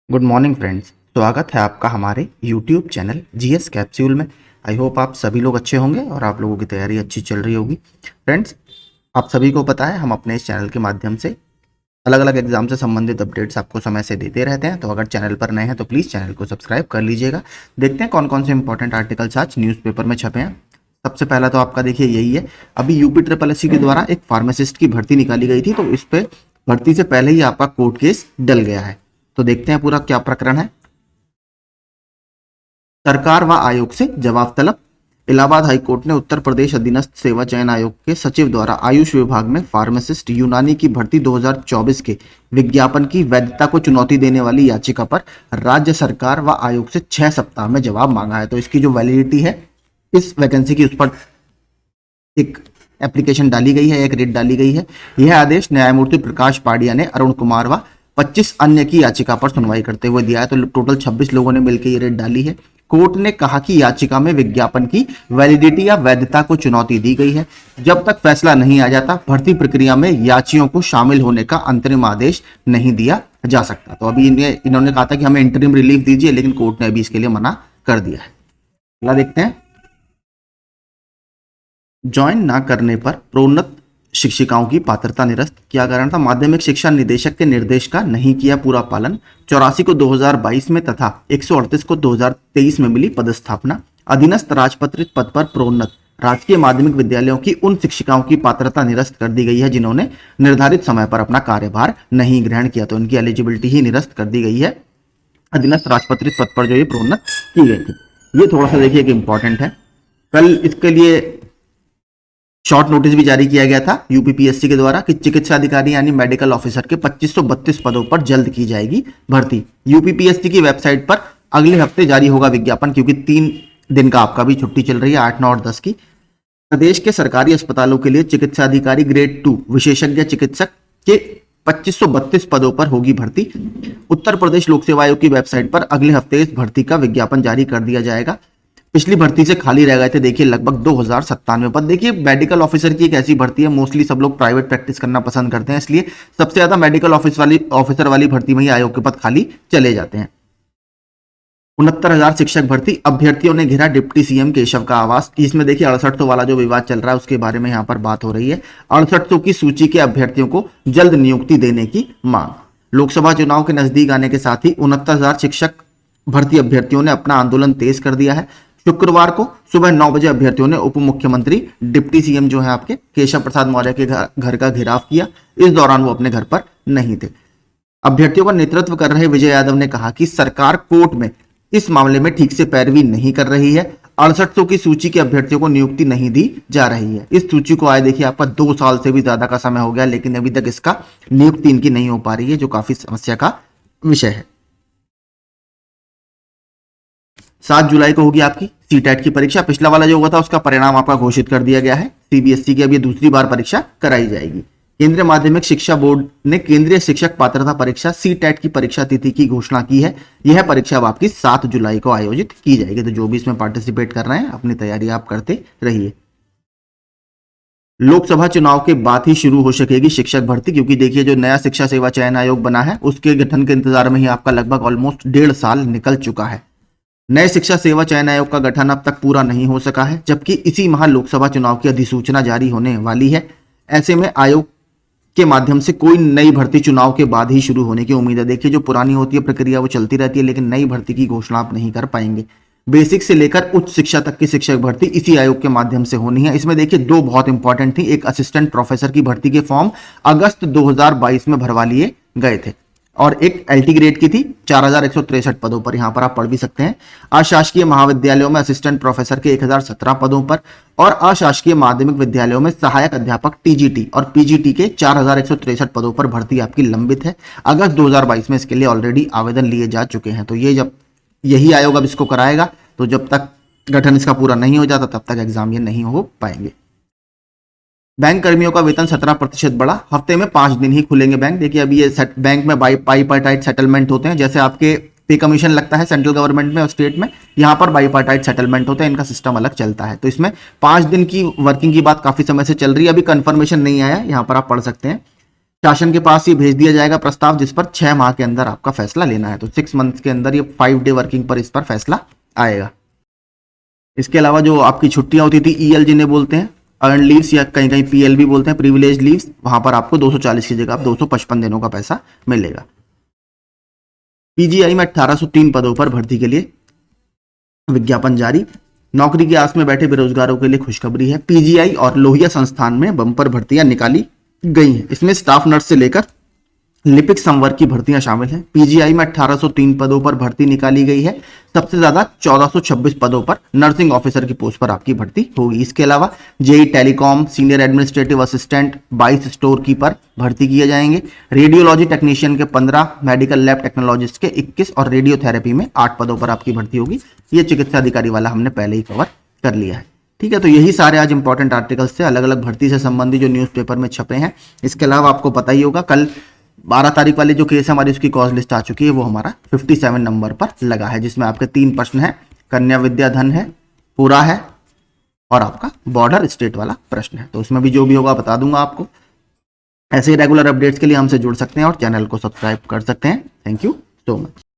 Good morning friends. स्वागत है आपका हमारे यूट्यूब चैनल जीएस कैप्सूल में। आई होप आप सभी लोग अच्छे होंगे और आप लोगों की तैयारी अच्छी चल रही होगी। फ्रेंड्स, आप सभी को पता है हम अपने इस चैनल के माध्यम से अलग अलग एग्जाम से संबंधित अपडेट्स आपको समय से देते रहते हैं। तो अगर चैनल पर नए हैं तो प्लीज़ चैनल को सब्सक्राइब कर लीजिएगा। देखते हैं कौन कौन से इंपॉर्टेंट आर्टिकल्स आज न्यूज़पेपर में छपे हैं। सबसे पहला तो आपका देखिए यही है, अभी यूपी ट्रिपल एससी के द्वारा एक फार्मासिस्ट की भर्ती निकाली गई थी, तो इस पे भर्ती से पहले ही आपका कोर्ट केस डल गया है। तो देखते हैं पूरा क्या प्रकरण है। सरकार व आयोग से जवाब तलब। इलाहाबाद हाईकोर्ट ने उत्तर प्रदेश अधीनस्थ सेवा चयन आयोग के सचिव द्वारा आयुष विभाग में फार्मासिस्ट यूनानी की भर्ती 2024 के विज्ञापन की वैधता को चुनौती देने वाली याचिका पर राज्य सरकार व आयोग से 6 सप्ताह में जवाब मांगा है। तो इसकी जो वैलिडिटी है इस वैकेंसी की, उस पर एक एप्लीकेशन डाली गई है, एक रिट डाली गई है। यह आदेश न्यायमूर्ति प्रकाश पाडिया ने अरुण कुमार व 25 अन्य की याचिका पर सुनवाई करते हुए दिया है। तो टोटल 26 लोगों ने मिलकर ये रिट डाली है। कोर्ट ने कहा कि याचिका में विज्ञापन की वैलिडिटी या वैधता को चुनौती दी गई है। जब तक फैसला नहीं आ जाता भर्ती प्रक्रिया में याचियों को शामिल होने का अंतरिम आदेश नहीं दिया जा सकता। तो अभी इन्होंने कहा था कि हमें इंटरिम रिलीफ दीजिए, लेकिन कोर्ट ने अभी इसके लिए मना कर दिया है। अगला देखते हैं। ज्वाइन ना करने पर प्रोन्नत शिक्षिकाओं की पात्रता निरस्त। क्या कारण था? माध्यमिक शिक्षा निदेशक के निर्देश का नहीं किया पूरा पालन। 84 को 2022 में तथा 138 को 2023 में मिली पदस्थापना। अधीनस्थ राजपत्रित पद पर प्रोन्नत राजकीय माध्यमिक विद्यालयों की उन शिक्षिकाओं की पात्रता निरस्त कर दी गई है जिन्होंने निर्धारित समय पर अपना कार्यभार नहीं ग्रहण किया। तो इनकी एलिजिबिलिटी ही निरस्त कर दी गई है अधीनस्थ राजपत्रित पद पर जो ये प्रोन्नत की गई थी। ये थोड़ा सा देखिए कि इंपॉर्टेंट है। कल इसके लिए शॉर्ट नोटिस भी जारी किया गया था यूपीपीएससी के द्वारा कि चिकित्सा अधिकारी यानी मेडिकल ऑफिसर के 2532 पदों पर जल्द की जाएगी भर्ती। यूपीपीएससी की वेबसाइट पर अगले हफ्ते जारी होगा विज्ञापन, क्योंकि 3 दिन का आपका भी छुट्टी चल रही है, 8, 9 और 10 की। प्रदेश के सरकारी अस्पतालों के लिए चिकित्सा अधिकारी ग्रेड 2 विशेषज्ञ चिकित्सक के 2532 पदों पर होगी भर्ती। उत्तर प्रदेश लोक सेवा आयोग की वेबसाइट पर अगले हफ्ते इस भर्ती का विज्ञापन जारी कर दिया जाएगा। पिछली भर्ती से खाली रह गए थे देखिए लगभग 2097 पद। देखिए मेडिकल ऑफिसर की एक ऐसी भर्ती है, मोस्टली सब लोग प्राइवेट प्रैक्टिस करना पसंद करते हैं, इसलिए सबसे ज्यादा मेडिकल ऑफिसर वाली भर्ती में ही आयोग के पद खाली चले जाते हैं। 69,000 शिक्षक भर्ती। अभ्यर्थियों ने घेरा डिप्टी सीएम केशव का आवास। इसमें देखिए 6800 वाला जो विवाद चल रहा है उसके बारे में यहाँ पर बात हो रही है। 6800 की सूची के अभ्यर्थियों को जल्द नियुक्ति देने की मांग। लोकसभा चुनाव के नजदीक आने के साथ ही 69,000 शिक्षक भर्ती अभ्यर्थियों ने अपना आंदोलन तेज कर दिया है। शुक्रवार को सुबह 9 बजे अभ्यर्थियों ने उप मुख्यमंत्री डिप्टी सीएम जो है आपके केशव प्रसाद मौर्य के घर का घेराव किया। इस दौरान वो अपने घर पर नहीं थे। अभ्यर्थियों का नेतृत्व कर रहे विजय यादव ने कहा कि सरकार कोर्ट में इस मामले में ठीक से पैरवी नहीं कर रही है। 6800 की सूची के अभ्यर्थियों को नियुक्ति नहीं दी जा रही है। इस सूची को आए देखिए आपका 2 साल से भी ज्यादा का समय हो गया, लेकिन अभी तक इसका नियुक्ति इनकी नहीं हो पा रही है, जो काफी समस्या का विषय है। 7 जुलाई को होगी आपकी सीटेट की परीक्षा। पिछला वाला जो हुआ था उसका परिणाम आपका घोषित कर दिया गया है। सीबीएसई की अब ये दूसरी बार परीक्षा कराई जाएगी। केंद्रीय माध्यमिक शिक्षा बोर्ड ने केंद्रीय शिक्षक पात्रता परीक्षा सीटेट की परीक्षा तिथि की घोषणा की है। यह परीक्षा अब आपकी 7 जुलाई को आयोजित की जाएगी। तो जो भी इसमें पार्टिसिपेट कर रहे हैं अपनी तैयारी आप करते रहिए। लोकसभा चुनाव के बाद ही शुरू हो सकेगी शिक्षक भर्ती, क्योंकि देखिए जो नया शिक्षा सेवा चयन आयोग बना है उसके गठन के इंतजार में ही आपका लगभग ऑलमोस्ट 1.5 साल निकल चुका है। नए शिक्षा सेवा चयन आयोग का गठन अब तक पूरा नहीं हो सका है, जबकि इसी माह लोकसभा चुनाव की अधिसूचना जारी होने वाली है। ऐसे में आयोग के माध्यम से कोई नई भर्ती चुनाव के बाद ही शुरू होने की उम्मीद है। देखिए जो पुरानी होती है प्रक्रिया वो चलती रहती है, लेकिन नई भर्ती की घोषणा आप नहीं कर पाएंगे। बेसिक से लेकर उच्च शिक्षा तक की शिक्षक भर्ती इसी आयोग के माध्यम से होनी है। इसमें देखिए 2 बहुत इंपॉर्टेंट थी। एक असिस्टेंट प्रोफेसर की भर्ती के फॉर्म अगस्त 2022 में भरवा लिए गए थे, और एक एलटी ग्रेड की थी 4163 पदों पर। यहां पर आप पढ़ भी सकते हैं। अशासकीय महाविद्यालयों में असिस्टेंट प्रोफेसर के 1017 पदों पर, और अशासकीय माध्यमिक विद्यालयों में सहायक अध्यापक टीजीटी और पीजीटी के 4163 पदों पर भर्ती आपकी लंबित है। अगस्त 2022 में इसके लिए ऑलरेडी आवेदन लिए जा चुके हैं। तो ये जब यही आयोग अब इसको कराएगा, तो जब तक गठन इसका पूरा नहीं हो जाता तब तक एग्जाम ये नहीं हो पाएंगे। बैंक कर्मियों का वेतन 17% बढ़ा। हफ्ते में 5 दिन ही खुलेंगे बैंक। देखिए अभी ये बैंक में बाईपार्टाइट सेटलमेंट होते हैं, जैसे आपके पे कमीशन लगता है सेंट्रल गवर्नमेंट में और स्टेट में, यहाँ पर बाईपार्टाइट सेटलमेंट होता है, इनका सिस्टम अलग चलता है। तो इसमें 5 दिन की वर्किंग की बात काफी समय से चल रही है, अभी कंफर्मेशन नहीं आया, यहाँ पर आप पढ़ सकते हैं। शासन के पास ये भेज दिया जाएगा प्रस्ताव, जिस पर 6 माह के अंदर आपका फैसला लेना है। तो 6 मंथ के अंदर ये 5 डे वर्किंग पर इस पर फैसला आएगा। इसके अलावा जो आपकी छुट्टियां होती थी ईएल जिन्हें बोलते हैं, अर्न लीव्स या कहीं कहीं पीएल भी बोलते हैं, प्रिविलेज लीव्स, वहां पर आपको 240 की जगह आप 255 दिनों का पैसा मिलेगा। पीजीआई में 1803 पदों पर भर्ती के लिए विज्ञापन जारी। नौकरी की आस में बैठे बेरोजगारों के लिए खुशखबरी है। पीजीआई और लोहिया संस्थान में बम्पर भर्तियां निकाली गई हैं। इसमें स्टाफ नर्स से लेकर लिपिक संवर्ग की भर्तियां शामिल हैं। पीजीआई में 1803 पदों पर भर्ती निकाली गई है। सबसे ज्यादा 1426 पदों पर नर्सिंग ऑफिसर की पोस्ट पर आपकी भर्ती होगी। इसके अलावा JE telecom senior administrative assistant 22 store keeper भर्ती किए जाएंगे। रेडियोलॉजी टेक्नीशियन के 15, मेडिकल लैब टेक्नोलॉजिस्ट के 21 और रेडियोथेरेपी में 8 पदों पर आपकी भर्ती होगी। ये चिकित्सा अधिकारी वाला हमने पहले ही कवर कर लिया है। ठीक है, तो यही सारे आज इंपॉर्टेंट आर्टिकल्स थे अलग अलग भर्ती से संबंधित जो न्यूज़पेपर में छपे हैं। इसके अलावा आपको पता ही होगा कल 12 तारीख वाली जो केस है हमारी उसकी कॉज लिस्ट आ चुकी है, वो हमारा 57 नंबर पर लगा है, जिसमें आपके 3 प्रश्न है, कन्या विद्या धन है, पूरा है और आपका बॉर्डर स्टेट वाला प्रश्न है। तो उसमें भी जो भी होगा बता दूंगा आपको। ऐसे ही रेगुलर अपडेट्स के लिए हमसे जुड़ सकते हैं और चैनल को सब्सक्राइब कर सकते हैं। Thank you so much.